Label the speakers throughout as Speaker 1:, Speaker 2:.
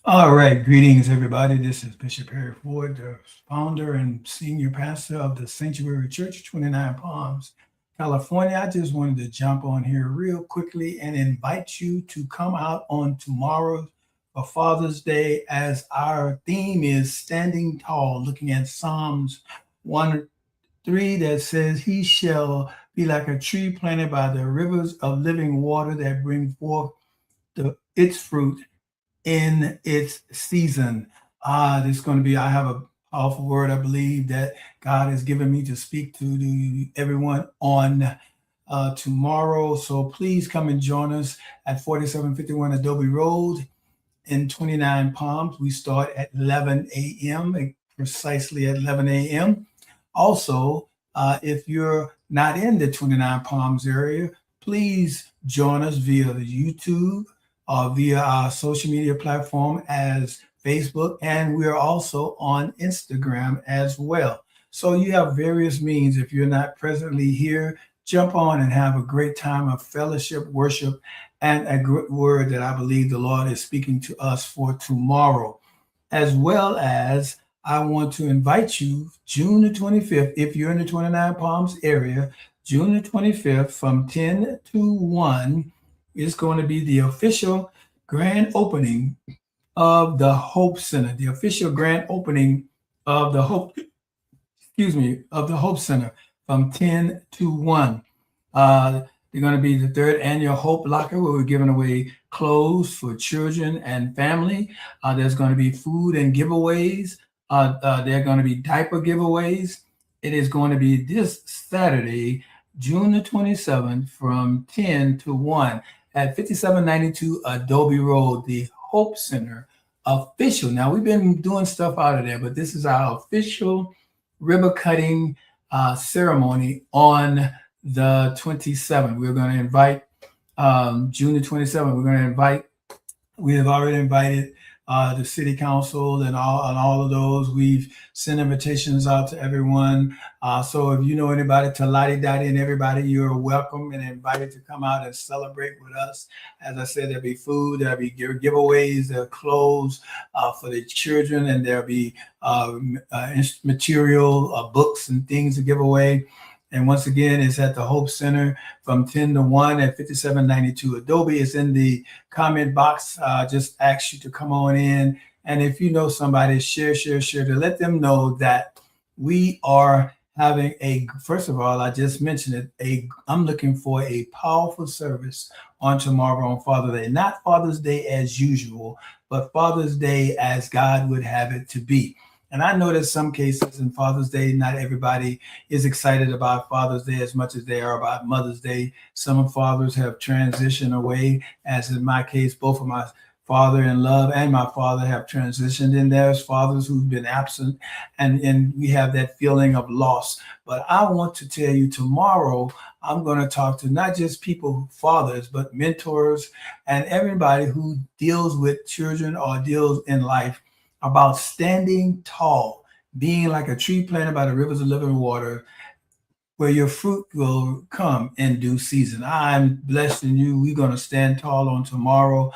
Speaker 1: All right, greetings, everybody. This is Bishop Harry Ford, the founder and senior pastor of the Sanctuary Church, 29 Palms, California. I just wanted to jump on here real quickly and invite you to come out on tomorrow for Father's Day, as our theme is Standing Tall, looking at Psalms 1 3 that says, He shall be like a tree planted by the rivers of living water that bring forth its fruit in its season. There's going to be, I have a powerful word I believe that God has given me to speak to everyone on tomorrow. So please come and join us at 4751 Adobe Road in 29 Palms. We start at 11 a.m., precisely at 11 a.m. Also, if you're not in the 29 Palms area, please join us via the YouTube or via our social media platform as Facebook, and we are also on Instagram as well. So you have various means. If you're not presently here, jump on and have a great time of fellowship, worship, and a good word that I believe the Lord is speaking to us for tomorrow. As well as I want to invite you June the 25th, if you're in the 29 Palms area, June the 25th from 10 to 1 is going to be the official grand opening of the Hope Center, the official grand opening of the Hope, of the Hope Center from 10 to 1. They're going to be the third annual Hope Locker, where we're giving away clothes for children and family. There's going to be food and giveaways. There are going to be diaper giveaways. It is going to be this Saturday, June the 27th, from 10 to 1 at 5792 Adobe Road, the Hope Center official. Now, we've been doing stuff out of there, but this is our official ribbon cutting ceremony on the 27th. We're going to invite June the 27th. We're going to invite. We have already invited the city council and all of those. We've sent invitations out to everyone. So if you know anybody, to Lottie Dottie and everybody, you're welcome and invited to come out and celebrate with us. As I said, there'll be food, there'll be giveaways, there'll clothes for the children, and there'll be material, books and things to give away. And once again, it's at the Hope Center from 10 to 1 at 5792 Adobe. It's in the comment box. Just ask you to come on in. And if you know somebody, share to let them know that we are having first of all, I just mentioned it, I'm looking for a powerful service on tomorrow on Father's Day. Not Father's Day as usual, but Father's Day as God would have it to be. And I know that some cases in Father's Day, not everybody is excited about Father's Day as much as they are about Mother's Day. Some fathers have transitioned away, as in my case, both of my father in love and my father have transitioned. And there's fathers who've been absent, and we have that feeling of loss. But I want to tell you tomorrow, I'm going to talk to not just people, fathers, but mentors and everybody who deals with children or deals in life about standing tall, being like a tree planted by the rivers of living water, where your fruit will come in due season. I'm blessing you. We're going to stand tall on tomorrow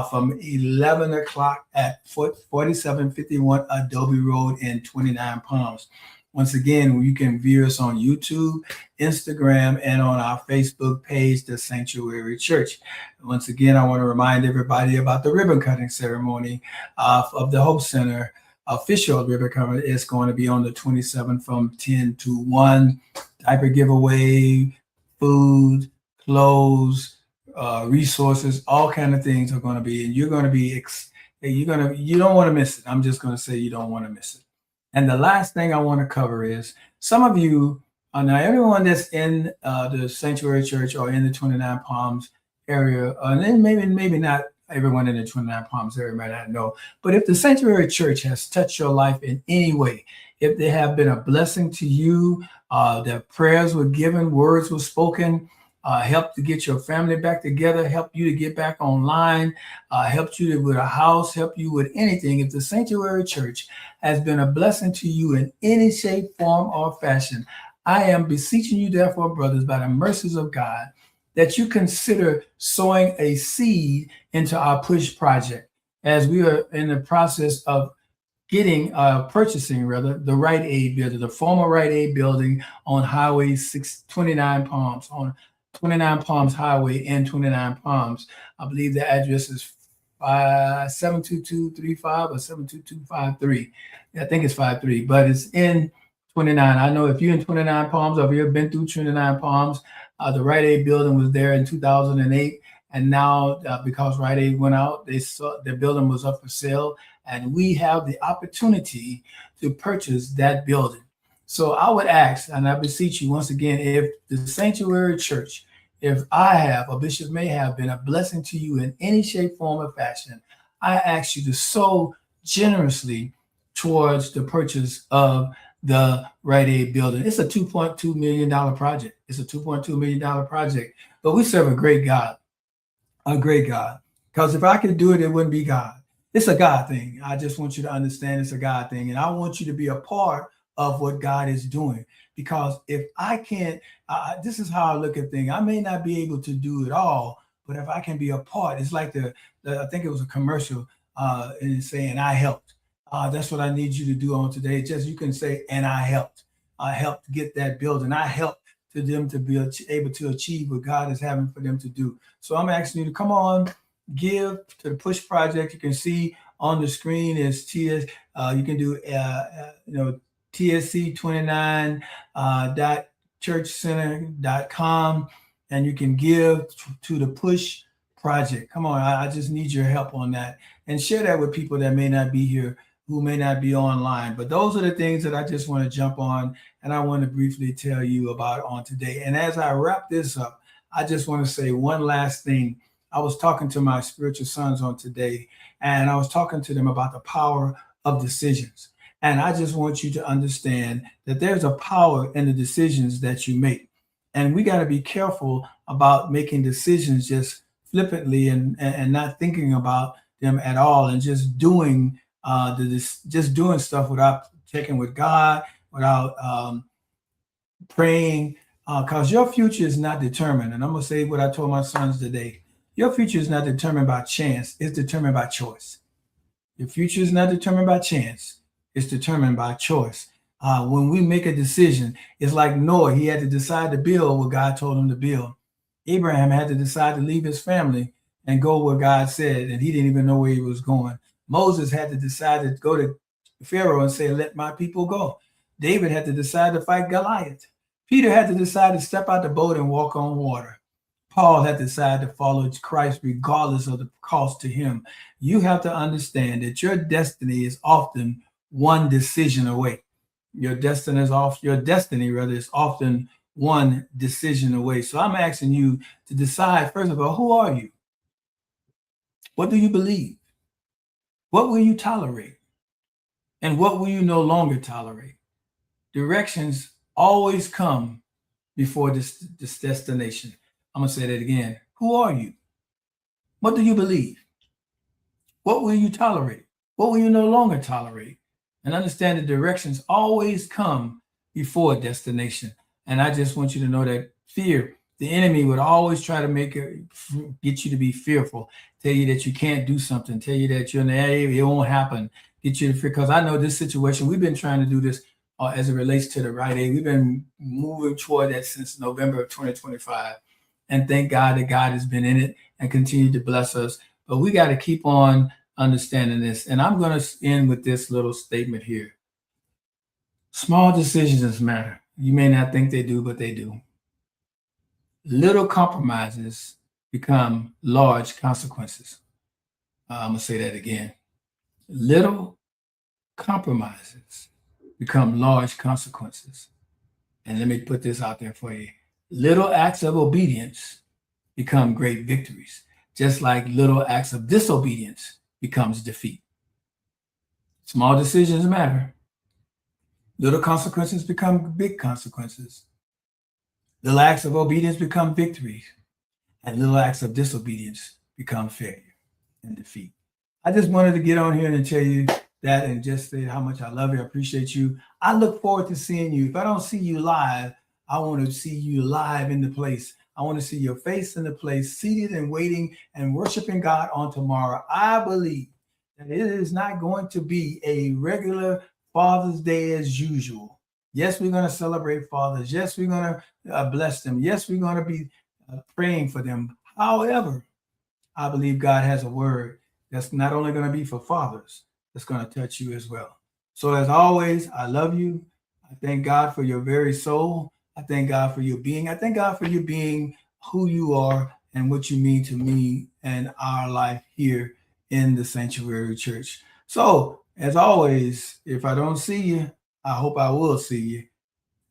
Speaker 1: from 11 o'clock at 4751 Adobe Road in 29 Palms. Once again, you can view us on YouTube, Instagram, and on our Facebook page, The Sanctuary Church. Once again, I want to remind everybody about the ribbon cutting ceremony of the Hope Center. Official ribbon cutting is going to be on the 27th from 10 to 1. Diaper giveaway, food, clothes, resources, all kind of things are going to be, and you're going to be, you don't want to miss it. I'm just going to say you don't want to miss it. And the last thing I want to cover is some of you, now everyone that's in the Sanctuary Church or in the 29 Palms area, and then maybe not everyone in the 29 Palms area might not know, but if the Sanctuary Church has touched your life in any way, if they have been a blessing to you, their prayers were given, words were spoken, helped to get your family back together, helped you to get back online, helped you with a house, helped you with anything. If the Sanctuary Church has been a blessing to you in any shape, form, or fashion, I am beseeching you, therefore, brothers, by the mercies of God, that you consider sowing a seed into our P.U.S.H project. as we are in the process of purchasing rather the Rite Aid building, the former Rite Aid building on Highway 629 Palms, on 29 Palms Highway in 29 Palms. I believe the address is 72235 or 72253. I think it's 53, but it's in 29. I know if you're in 29 Palms or if you've been through 29 Palms, the Rite Aid building was there in 2008. And now, because Rite Aid went out, they saw the building was up for sale, and we have the opportunity to purchase that building. So I would ask, and I beseech you once again, if the Sanctuary Church, if I have, or Bishop may have been a blessing to you in any shape, form, or fashion, I ask you to sow generously towards the purchase of the Rite Aid building. It's a $2.2 million project. It's a $2.2 million project, but we serve a great God, a great God. Because if I could do it, it wouldn't be God. It's a God thing. I just want you to understand it's a God thing. And I want you to be a part of what God is doing. Because if I can't, this is how I look at things. I may not be able to do it all, but if I can be a part, it's like I think it was a commercial and saying, I helped. That's what I need you to do on today. Just you can say, and I helped. I helped get that building. I helped to them to be able to achieve what God is having for them to do. So I'm asking you to come on, give to the Push Project. You can see on the screen is TS. You can do TSC29 churchcenter.com, and you can give to the Push Project. Come on, I just need your help on that, and share that with people that may not be here, who may not be online. But those are the things that I just want to jump on, and I want to briefly tell you about on today. And as I wrap this up, I just want to say one last thing. I was talking to my spiritual sons on today, and I was talking to them about the power of decisions. And I just want you to understand that there's a power in the decisions that you make. And we got to be careful about making decisions just flippantly and not thinking about them at all, and just doing just doing stuff without checking with God, without praying, because your future is not determined. And I'm gonna say what I told my sons today: your future is not determined by chance; it's determined by choice. Your future is not determined by chance; it's determined by choice. When we make a decision, it's like Noah; he had to decide to build what God told him to build. Abraham had to decide to leave his family and go where God said, and he didn't even know where he was going. Moses had to decide to go to Pharaoh and say, "Let my people go." David had to decide to fight Goliath. Peter had to decide to step out the boat and walk on water. Paul had to decide to follow Christ regardless of the cost to him. You have to understand that your destiny is often one decision away. Your destiny rather is often one decision away. So I'm asking you to decide, first of all, who are you? What do you believe? What will you tolerate? And what will you no longer tolerate? Directions always come before this destination. I'm going to say that again. Who are you? What do you believe? What will you tolerate? What will you no longer tolerate? And understand the directions always come before destination. And I just want you to know that fear, the enemy would always try to get you to be fearful, tell you that you can't do something, tell you that you're in the area, it won't happen, get you to fear. Because I know this situation, we've been trying to do this as it relates to the Rite Aid. We've been moving toward that since November of 2025. And thank God that God has been in it and continue to bless us. But we got to keep on understanding this. And I'm going to end with this little statement here. Small decisions matter. You may not think they do, but they do. Little compromises become large consequences. I'm going to say that again. Little compromises become large consequences. And let me put this out there for you. Little acts of obedience become great victories, just like little acts of disobedience becomes defeat. Small decisions matter. Little consequences become big consequences. Little acts of obedience become victories, and little acts of disobedience become failure and defeat. I just wanted to get on here and tell you that, and just say how much I love you. I appreciate you. I look forward to seeing you. If I don't see you live, I want to see you live in the place. I want to see your face in the place, seated and waiting and worshiping God on tomorrow. I believe And it is not going to be a regular Father's Day as usual. Yes, we're going to celebrate fathers. Yes, we're going to bless them. Yes, we're going to be praying for them. However, I believe God has a word that's not only going to be for fathers, that's going to touch you as well. So, as always, I love you. I thank God for your very soul. I thank God for your being. I thank God for you being who you are and what you mean to me and our life here in the Sanctuary Church. So, as always, if I don't see you, I hope I will see you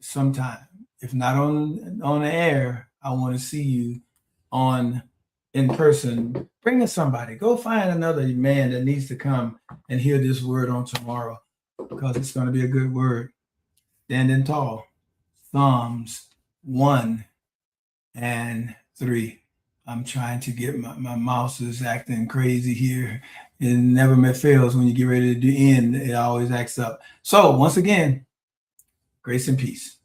Speaker 1: sometime. If not on the air, I want to see you on in person. Bring us somebody. Go find another man that needs to come and hear this word on tomorrow, because it's going to be a good word. Standing tall. Psalms 1 and 3. I'm trying to get my mouse is acting crazy here. It never fails when you get ready to do end. It always acts up. So once again, grace and peace.